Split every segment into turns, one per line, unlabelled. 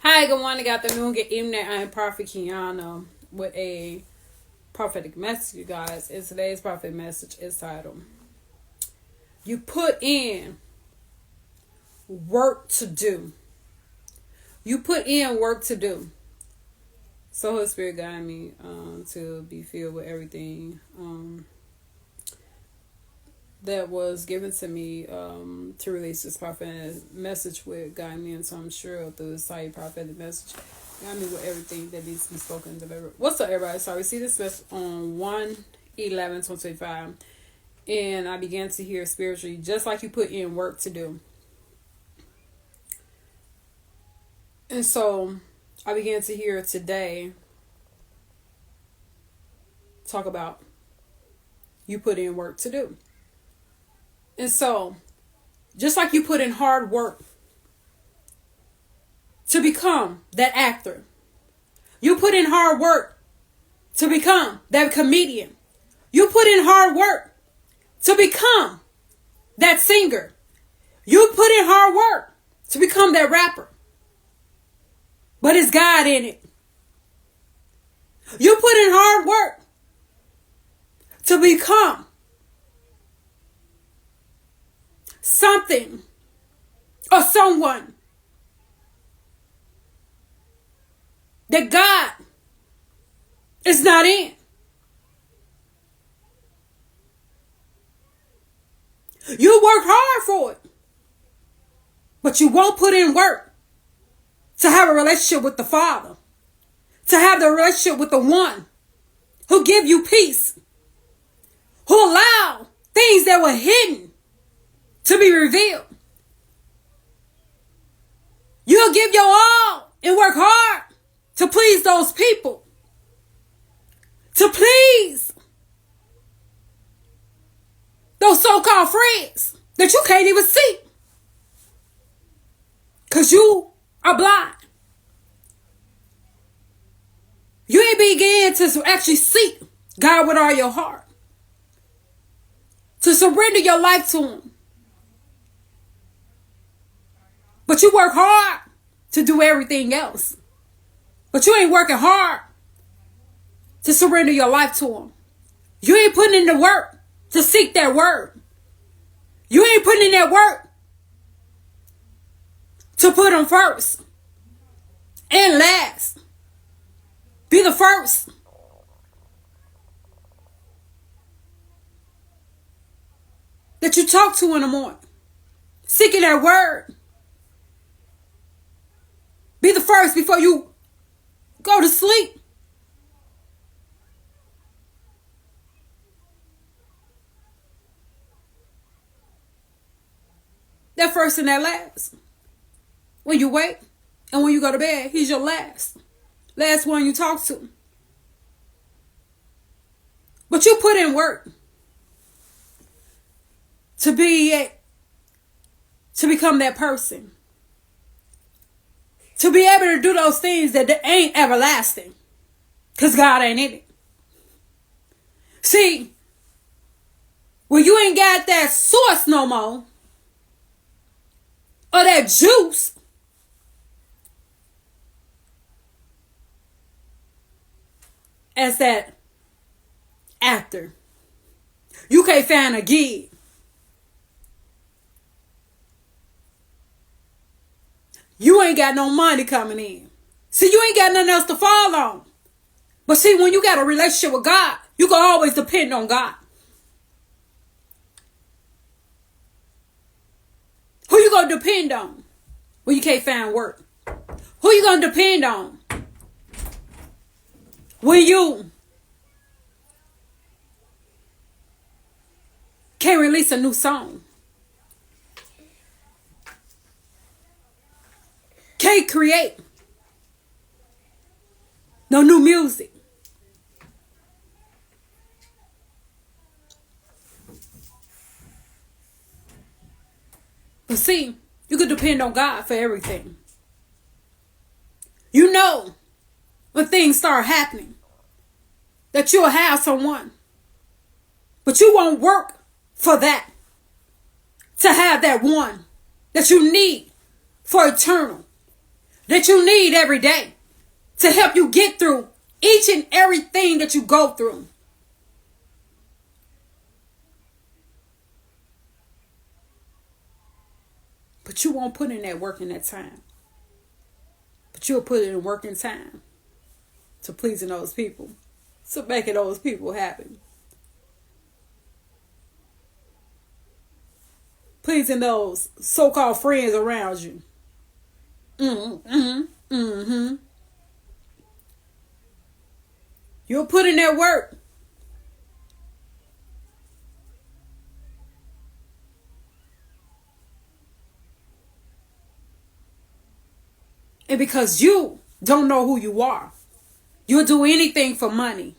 Hi, good morning, good afternoon, good evening. I am Prophet Kiana with a prophetic message, you guys. And today's prophetic message is titled, You Put In Work to Do. You put in work to do. So Holy Spirit guided me to be filled with everything that was given to me to release this prophetic message with guide me, and so I'm sure through this site prophetic message guide me with everything that needs to be spoken and delivered. What's up, everybody? So I received this message on 1/11/2025, and I began to hear spiritually, just like you put in work to do. And so I began to hear today talk about you put in work to do. And so, just like you put in hard work to become that actor, you put in hard work to become that comedian, you put in hard work to become that singer, you put in hard work to become that rapper, but it's God in it. You put in hard work to become something or someone that God is not in. You work hard for it, but you won't put in work to have a relationship with the Father, to have the relationship with the one who give you peace, who allow things that were hidden to be revealed. You'll give your all and work hard to please those people, to please those so-called friends that you can't even see because you are blind. You ain't begin to actually seek God with all your heart, to surrender your life to Him. But you work hard to do everything else. But you ain't working hard to surrender your life to Him. You ain't putting in the work to seek that word. You ain't putting in that work to put Him first and last. Be the first that you talk to in the morning. Seeking that word. Be the first before you go to sleep. That first and that last. When you wake and when you go to bed, He's your last. Last one you talk to. But you put in work to become that person. To be able to do those things that ain't everlasting. Because God ain't in it. See, when you ain't got that source no more, or that juice, as that actor, you can't find a gig. You ain't got no money coming in. See, you ain't got nothing else to fall on. But see, when you got a relationship with God, you can always depend on God. Who you gonna depend on when you can't find work? Who you gonna depend on when you can't release a new song? Can't create no new music. But see, you can depend on God for everything. You know when things start happening that you'll have someone, but you won't work for that, to have that one that you need for eternal. that that you need every day to help you get through each and everything that you go through. But you won't put in that work in that time. But you'll put it in work in time to pleasing those people, to making those people happy. Pleasing those so-called friends around you. You'll put in that work. And because you don't know who you are, you'll do anything for money.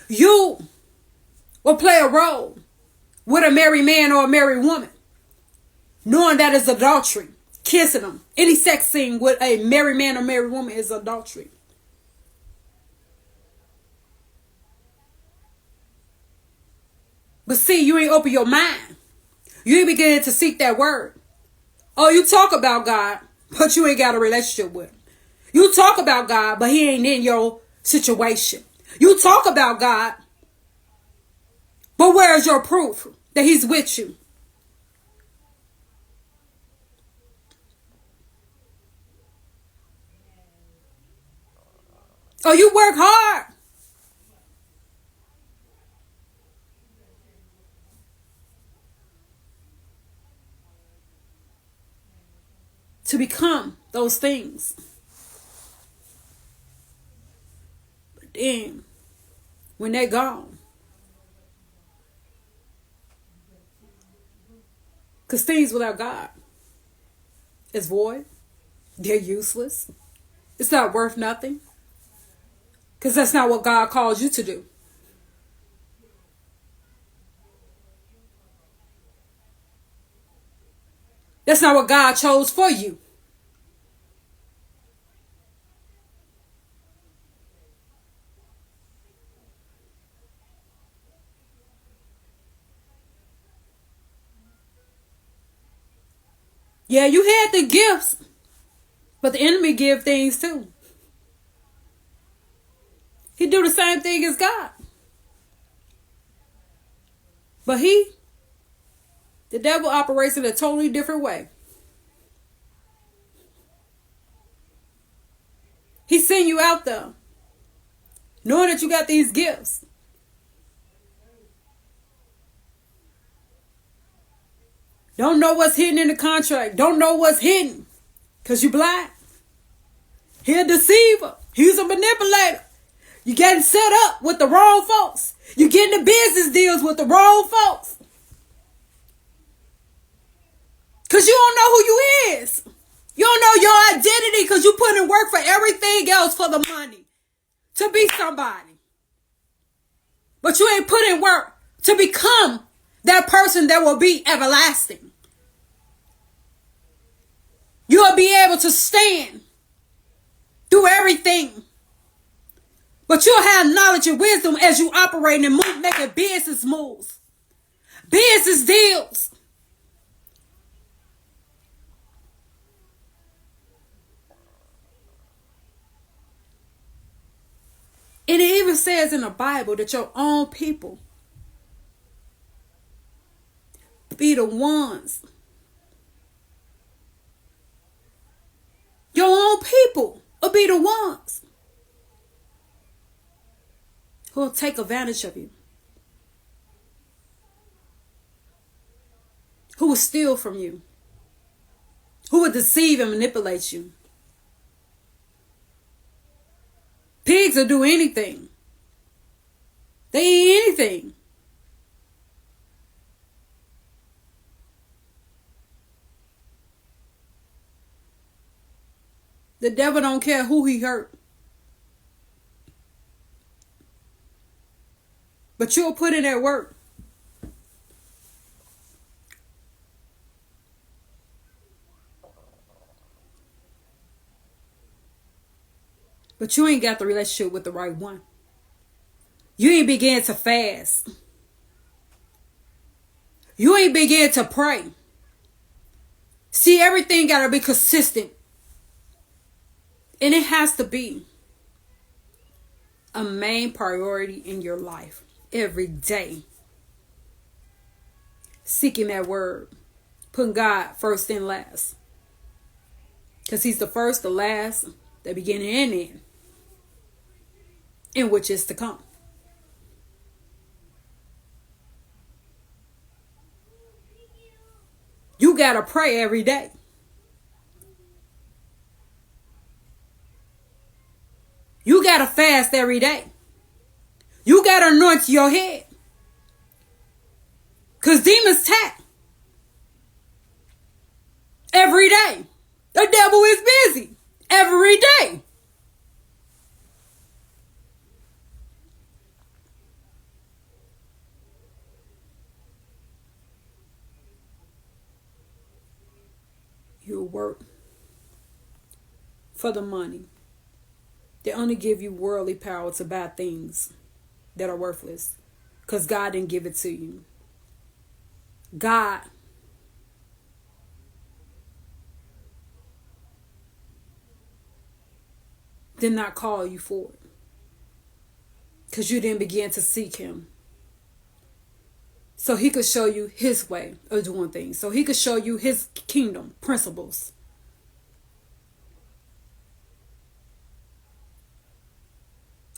You will play a role with a married man or a married woman, knowing that is adultery. Kissing them. Any sex scene with a married man or married woman is adultery. But see, you ain't open your mind. You ain't beginning to seek that word. Oh, you talk about God, but you ain't got a relationship with him. You talk about God, but he ain't in your situation. You talk about God, but where's your proof that he's with you? Oh, you work hard to become those things. But then, when they're gone, because things without God is void. They're useless. It's not worth nothing. Because that's not what God calls you to do. That's not what God chose for you. Yeah, you had the gifts, but the enemy give things too. He do the same thing as God. But the devil operates in a totally different way. He send you out there, knowing that you got these gifts. Don't know what's hidden in the contract. Don't know what's hidden. Because you're blind. He's a deceiver. He's a manipulator. You getting set up with the wrong folks. You getting the business deals with the wrong folks. Because you don't know who you is. You don't know your identity because you put in work for everything else for the money. To be somebody. But you ain't put in work to become that person that will be everlasting. You'll be able to stand through everything. But you'll have knowledge and wisdom as you operate and move, making business moves. Business deals. And it even says in the Bible that your own people be the ones. Your own people will be the ones who will take advantage of you. Who will steal from you. Who will deceive and manipulate you. Pigs will do anything. They eat anything. The devil don't care who he hurt. But you'll put in that work. But you ain't got the relationship with the right one. You ain't began to fast. You ain't began to pray. See, everything got to be consistent. And it has to be a main priority in your life every day. Seeking that word. Putting God first and last. Because he's the first, the last, the beginning and end. And which is to come. You got to pray every day. You got to fast every day. You got to anoint your head. Because demons tap. Every day. The devil is busy. Every day. You work for the money. They only give you worldly power to buy things that are worthless. Because God didn't give it to you. God did not call you for it. Because you didn't begin to seek him. So he could show you his way of doing things. So he could show you his kingdom principles.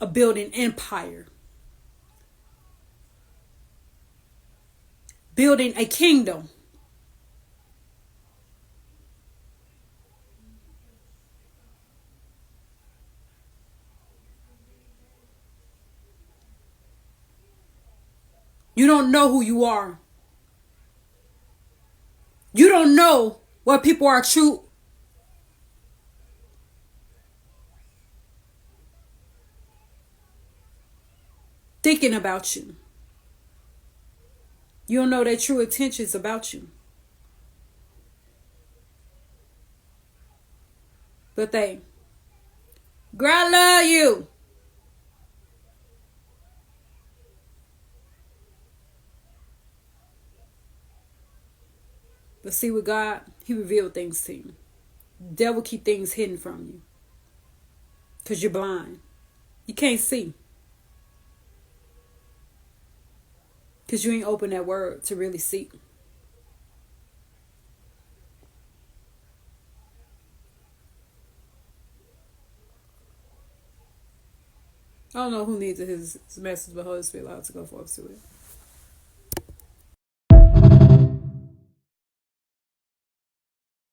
A building empire. Building a kingdom. You don't know who you are. You don't know what people are true. Thinking about you. You don't know their true intentions about you. But they, girl, I love you. But see, with God, he revealed things to you. The devil keep things hidden from you. Because you're blind. You can't see. Because you ain't open that word to really see. I don't know who needs his message, but Holy Spirit allowed to go forth to it.